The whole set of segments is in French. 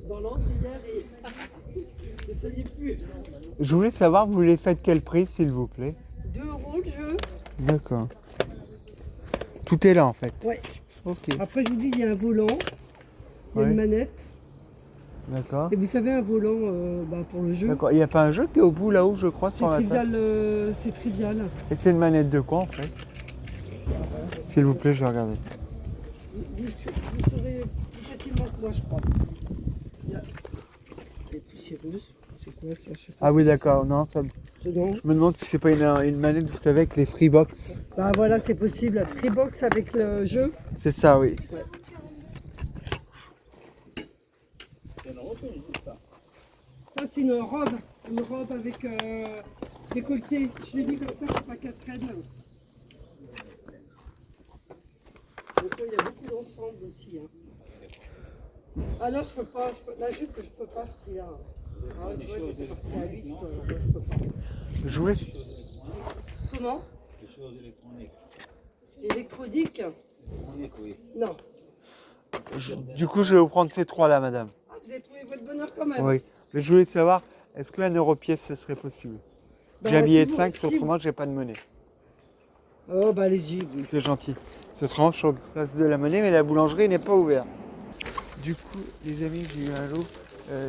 Dans l'antre hier et ne saviez plus. Je voulais savoir, vous les faites quel prix, s'il vous plaît? 2 € le jeu. D'accord. Tout est là, en fait. Ouais. Ok. Après, je vous dis, il y a un volant, il y a Ouais. une manette. D'accord. Et vous savez, un volant pour le jeu. D'accord. Il n'y a pas un jeu qui est au bout là-haut, je crois, C'est sur la table. trivial, c'est trivial. Et c'est une manette de quoi, en fait? S'il vous plaît, je vais regarder. Vous saurez plus facilement que moi, je crois. Il y a des poussiéreuses. C'est quoi ça? Je sais pas. Ah oui, d'accord. Non, ça... C'est non. Je me demande si c'est pas une manette, vous savez, avec les Freebox. Bah voilà, c'est possible. Freebox avec le jeu. C'est ça, oui. Ouais. Ça, c'est une robe avec décolleté. Je l'ai mis comme ça pour pas qu'elle traîne. Donc, il y a beaucoup d'ensemble aussi. Hein. Ah non, je peux pas. La jupe, je peux pas ce prix-là. Ah, ouais, je peux sortir à 8, je peux pas. Je voulais... Comment? Quelque chose d'électronique. Électronique? Électronique, oui. Non. Du coup, je vais vous prendre ces trois-là, madame. Ah, vous avez trouvé votre bonheur quand même. Oui. Mais je voulais savoir, est-ce que 1 € pièce, ce serait possible? Bah, J'ai un billet si de vous- 5, si autrement, j'ai pas de monnaie. Oh bah allez-y. Oui. C'est gentil. Ce sera en place de la monnaie, mais la boulangerie n'est pas ouverte. Du coup, les amis, j'ai eu un lot.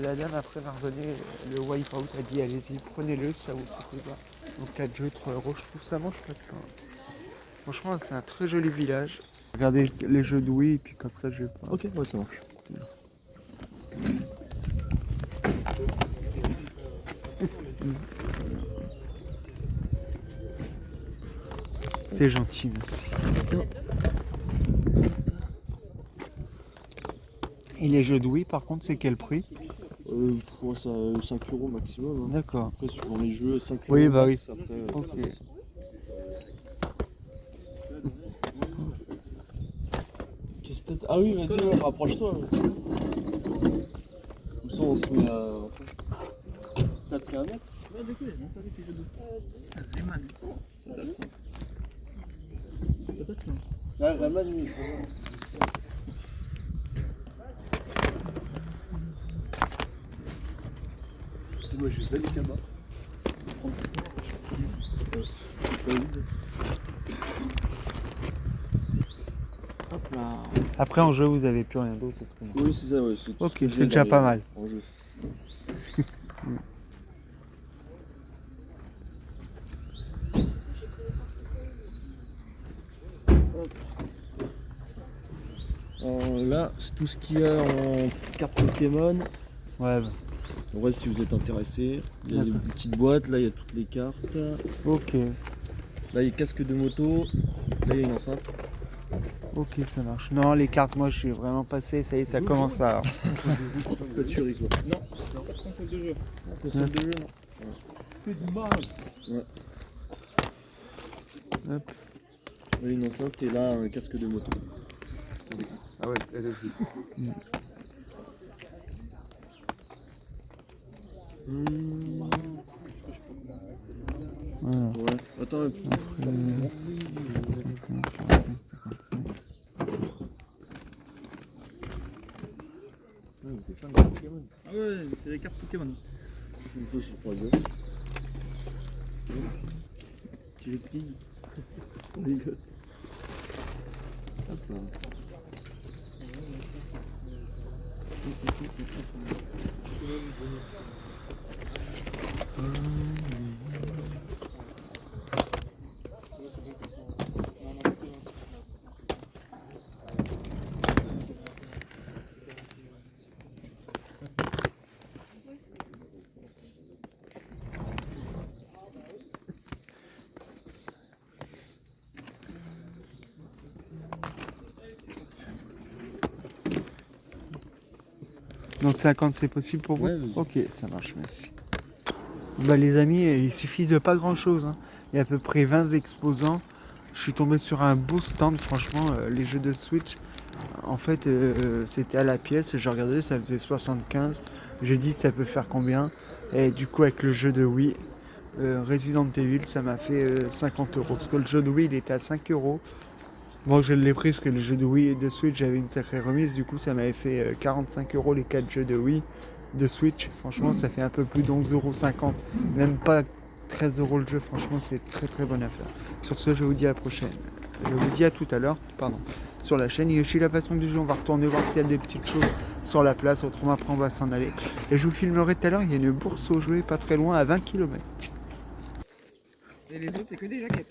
La dame, après, m'a redonné le wipe-out. Elle dit, allez-y, prenez-le, ça vous coûte pas. Donc 4 jeux, 3 €. Je trouve que ça mange pas de pain. Franchement, c'est un très joli village. Regardez les jeux de Wii, et puis comme ça, je vais pas. Ok, ouais, ça marche. C'est gentil, merci. Et les jeux de Wii, par contre, c'est quel prix? Pour ça, 5 € maximum. Hein. D'accord. Après, suivant les jeux, 5 €. Oui, bah oui. Après, Ok. Qu'est-ce que t'as- Ah oui, vas-y, ouais, rapproche-toi. Ouais. Comme ça, on se met à. T'as pris un mètre? Ouais, du coup, il y a pas avec les jeux de. Rayman. Ça date, ça. Peut-être, là. Ouais, Rayman, oui. Moi, j'ai fait des cabas. Hop là. Après, en jeu, vous avez plus rien d'autre. autrement. Oui, c'est ça, ouais. Ok, tout ce que c'est j'ai déjà dans pas les- mal. En jeu. Là, c'est tout ce qu'il y a en carte Pokémon. Ouais, bah, En vrai, si vous êtes intéressé, il y a des petites boîtes, là il y a toutes les cartes. ok. Là il y a casque de moto, là il y a une enceinte. Ok, ça marche. Non, les cartes, moi, je suis vraiment passé. Ça y est, ça commence à... Ça tuerie quoi. Non, c'est pas console de jeu. Console de jeu, non. C'est du mal. Ouais. Hop. Là une enceinte et là un casque de moto. Ah ouais, vas-y. Voilà. Ouais. Attends, 45, 45, 55. Ah ouais, c'est les cartes Pokémon. Une fois, je suis pas bien. Tu les plies. Les gosses. Hop là. Donc 50, c'est possible pour vous? Ouais, vas-y. Ok, ça marche, merci. Bah les amis, il suffit de pas grand chose. Hein. Il y a à peu près 20 exposants. Je suis tombé sur un beau stand, franchement, les jeux de Switch. En fait, c'était à la pièce, j'ai regardé, ça faisait 75. J'ai dit, ça peut faire combien? Et du coup, avec le jeu de Wii, Resident Evil, ça m'a fait 50 €. Parce que le jeu de Wii, il était à 5 €. Bon, je l'ai pris parce que les jeux de Wii et de Switch, j'avais une sacrée remise. Du coup, ça m'avait fait 45 € les 4 jeux de Wii, de Switch. Franchement, ça fait un peu plus d'11,50 €. Même pas 13 € le jeu. Franchement, c'est très très bonne affaire. Sur ce, je vous dis à la prochaine. Je vous dis à tout à l'heure, pardon. Sur la chaîne Yoshi la passion du jeu, on va retourner voir s'il y a des petites choses sur la place. Autrement, après, on va s'en aller. Et je vous filmerai tout à l'heure. Il y a une bourse aux jouets pas très loin, à 20 km. Et les autres, c'est que des jaquettes.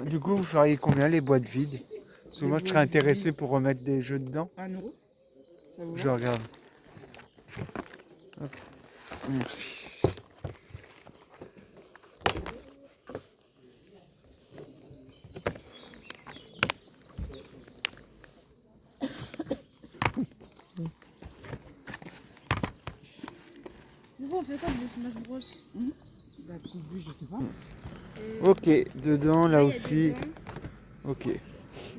Du coup, vous feriez combien les boîtes vides? Parce que moi, je serais intéressé pour remettre des jeux dedans. 1 €. Ça vous Je va? regarde. Hop. Merci. Pourquoi on fait pas de Smash Bros? Bah, coup de vue, je sais pas. Ok, dedans, là il y a aussi. des dents. Ok,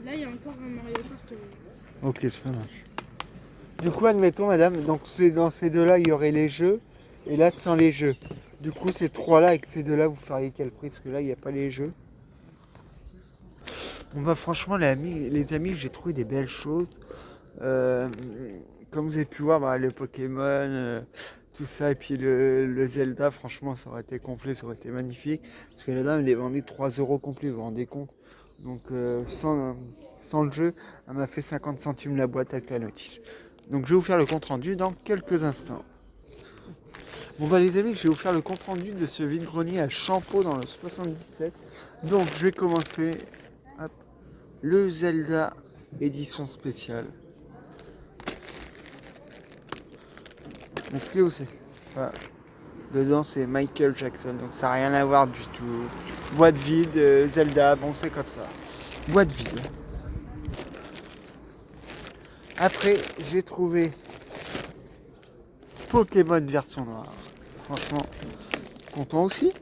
Là, il y a encore un Mario Kart. ok, ça marche. Du coup, admettons, madame, donc c'est dans ces deux-là, il y aurait les jeux, et là, sans les jeux. Du coup, ces trois-là, avec ces deux-là, vous feriez quel prix? Parce que là, il n'y a pas les jeux. Bon, bah, franchement, les amis, j'ai trouvé des belles choses. Comme vous avez pu voir, bah, le Pokémon, tout ça, et puis le Zelda, franchement, ça aurait été complet, ça aurait été magnifique. Parce que la dame, elle les vendait 3 € complet, vous vous rendez compte? Donc, sans le jeu, elle m'a fait 50 centimes la boîte avec la notice. Donc, je vais vous faire le compte rendu dans quelques instants. Bon, bah, les amis, je vais vous faire le compte rendu de ce vide-grenier à Champeau dans le 77. Donc, je vais commencer. Hop, le Zelda édition spéciale. Est-ce que vous savez, enfin, dedans c'est Michael Jackson, donc ça n'a rien à voir du tout. Boîte vide, Zelda, bon c'est comme ça. Boîte vide. Après j'ai trouvé Pokémon version noire. Franchement, content aussi.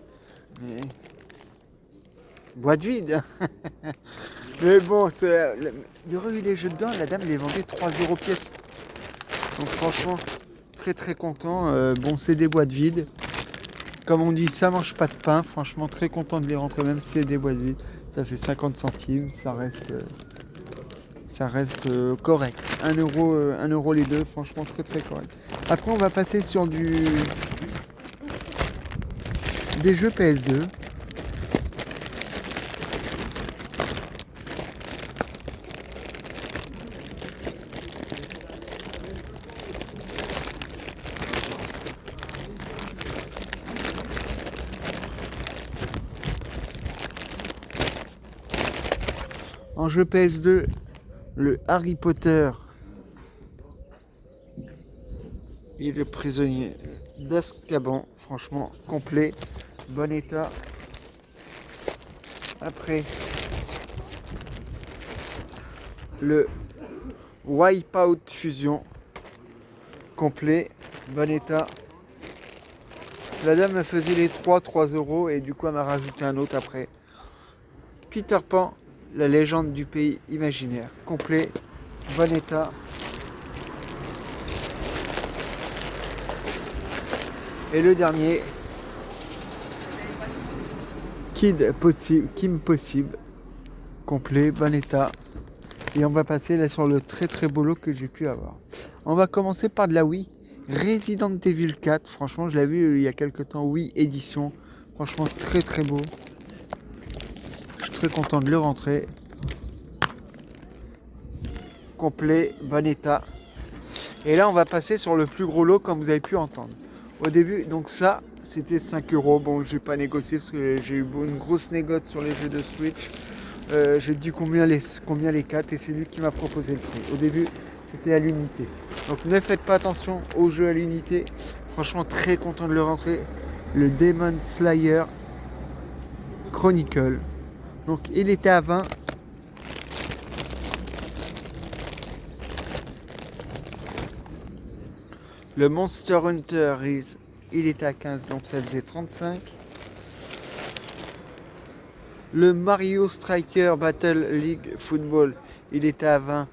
Mais boîte vide. Mais bon, il y aurait eu les jeux dedans, la dame les vendait 3 € pièce. Donc franchement, très très content. Bon, c'est des boîtes vides. Comme on dit, ça mange pas de pain. Franchement, très content de les rentrer, même si c'est des boîtes vides. Ça fait 50 centimes. Ça reste correct. 1 €, 1 € les deux. Franchement, très très correct. Après, on va passer sur des jeux PS2. En jeu PS2, le Harry Potter et le prisonnier d'Azkaban, franchement complet, bon état. Après, le Wipeout Fusion, complet, bon état. La dame me faisait les 3 € et du coup elle m'a rajouté un autre après. Peter Pan, la légende du pays imaginaire, complet, bon état. Et le dernier, Kim Possible, complet, bon état. Et on va passer là sur le très très beau lot que j'ai pu avoir. On va commencer par de la Wii. Resident Evil 4, franchement je l'ai vu il y a quelques temps, Wii édition. Franchement très très beau. Je suis très content de le rentrer. Complet, bon état. Et là on va passer sur le plus gros lot comme vous avez pu entendre. Au début, donc ça c'était 5 €. Bon, j'ai pas négocié parce que j'ai eu une grosse négoce sur les jeux de Switch. J'ai dit combien les 4 et c'est lui qui m'a proposé le prix. Au début c'était à l'unité. Donc ne faites pas attention au jeu à l'unité. Franchement très content de le rentrer. Le Demon Slayer Chronicle. Donc il était à 20. Le Monster Hunter il était à 15, donc ça faisait 35. Le Mario Striker Battle League Football il était à 20,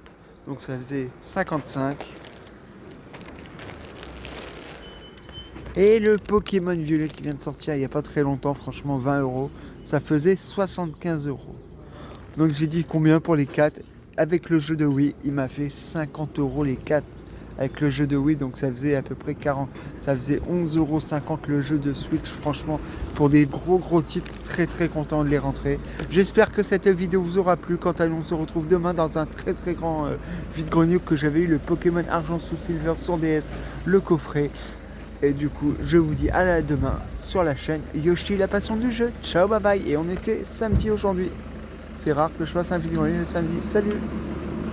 donc ça faisait 55. Et le Pokémon Violet qui vient de sortir il n'y a pas très longtemps, franchement 20 €, ça faisait 75 €. Donc j'ai dit combien pour les 4. Avec le jeu de Wii, il m'a fait 50 € les 4. Avec le jeu de Wii, donc ça faisait à peu près 40. Ça faisait 11,50 € le jeu de Switch. Franchement, pour des gros titres, très content de les rentrer. J'espère que cette vidéo vous aura plu. Quant à nous, on se retrouve demain dans un très grand vide-grenier que j'avais eu, le Pokémon Argent sous Silver sur DS, le coffret. Et du coup, je vous dis à demain sur la chaîne Yoshi, la passion du jeu. Ciao, bye bye. Et on était samedi aujourd'hui. C'est rare que je fasse un vide-grenier le samedi. Salut!